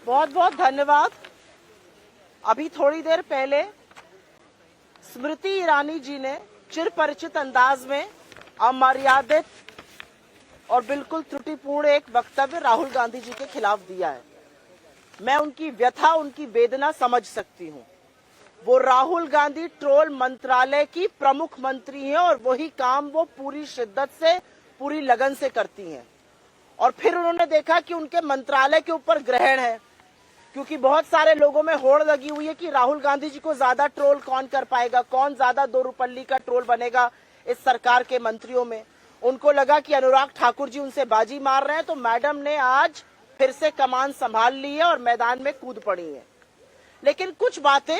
बहुत बहुत धन्यवाद। अभी थोड़ी देर पहले स्मृति ईरानी जी ने चिरपरिचित अंदाज में अमर्यादित और बिल्कुल त्रुटिपूर्ण एक वक्तव्य राहुल गांधी जी के खिलाफ दिया है। मैं उनकी व्यथा, उनकी वेदना समझ सकती हूं। वो राहुल गांधी ट्रोल मंत्रालय की प्रमुख मंत्री हैं और वही काम वो पूरी शिद्दत से, पूरी लगन से करती हैं। और फिर उन्होंने देखा कि उनके मंत्रालय के ऊपर ग्रहण है, क्योंकि बहुत सारे लोगों में होड़ लगी हुई है कि राहुल गांधी जी को ज्यादा ट्रोल कौन कर पाएगा, कौन ज्यादा दो रुपल्ली का ट्रोल बनेगा इस सरकार के मंत्रियों में। उनको लगा कि अनुराग ठाकुर जी उनसे बाजी मार रहे हैं, तो मैडम ने आज फिर से कमान संभाल ली है और मैदान में कूद पड़ी है। लेकिन कुछ बातें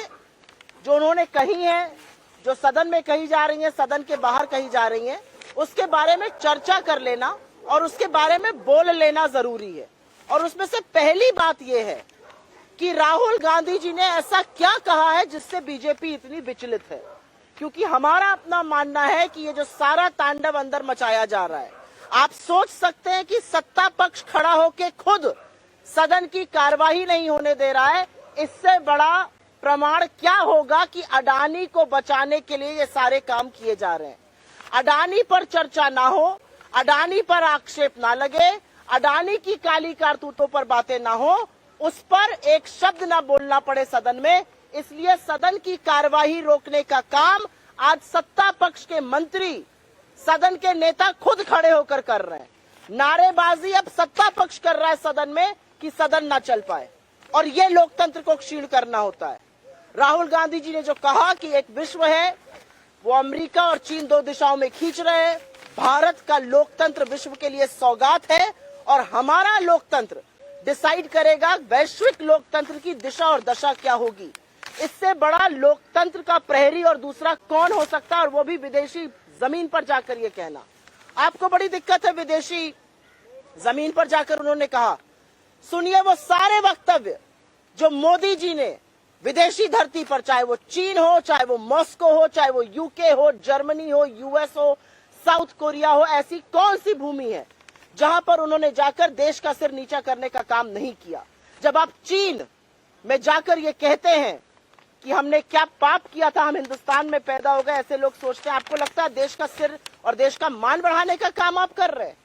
जो उन्होंने कही हैं, जो सदन में कही जा रही हैं, सदन के बाहर कही जा रही हैं, उसके बारे में चर्चा कर लेना और उसके बारे में बोल लेना जरूरी है। और उसमें से पहली बात यह है कि राहुल गांधी जी ने ऐसा क्या कहा है जिससे बीजेपी इतनी विचलित है। क्योंकि हमारा अपना मानना है कि ये जो सारा तांडव अंदर मचाया जा रहा है, आप सोच सकते हैं कि सत्ता पक्ष खड़ा होकर खुद सदन की कार्यवाही नहीं होने दे रहा है। इससे बड़ा प्रमाण क्या होगा कि अडानी को बचाने के लिए ये सारे काम किए जा रहे हैं। अडानी पर चर्चा ना हो, अडानी पर आक्षेप ना लगे, अडानी की काली कारतूतों पर बातें ना हो, उस पर एक शब्द ना बोलना पड़े सदन में। इसलिए सदन की कार्यवाही रोकने का काम आज सत्ता पक्ष के मंत्री, सदन के नेता खुद खड़े होकर कर रहे हैं। नारेबाजी अब सत्ता पक्ष कर रहा है सदन में कि सदन ना चल पाए, और ये लोकतंत्र को क्षीण करना होता है। राहुल गांधी जी ने जो कहा कि एक विश्व है, वो अमेरिका और चीन दो दिशाओं में खींच रहे हैं। भारत का लोकतंत्र विश्व के लिए सौगात है और हमारा लोकतंत्र डिसाइड करेगा वैश्विक लोकतंत्र की दिशा और दशा क्या होगी। इससे बड़ा लोकतंत्र का प्रहरी और दूसरा कौन हो सकता है, और वो भी विदेशी जमीन पर जाकर ये कहना। आपको बड़ी दिक्कत है विदेशी जमीन पर जाकर उन्होंने कहा। सुनिए वो सारे वक्तव्य जो मोदी जी ने विदेशी धरती पर, चाहे वो चीन हो, चाहे वो मॉस्को हो, चाहे वो यूके हो, जर्मनी हो, यूएस हो, साउथ कोरिया हो, ऐसी कौन सी भूमि है जहां पर उन्होंने जाकर देश का सिर नीचा करने का काम नहीं किया। जब आप चीन में जाकर ये कहते हैं कि हमने क्या पाप किया था, हम हिंदुस्तान में पैदा हो गए, ऐसे लोग सोचते हैं, आपको लगता है देश का सिर और देश का मान बढ़ाने का काम आप कर रहे हैं।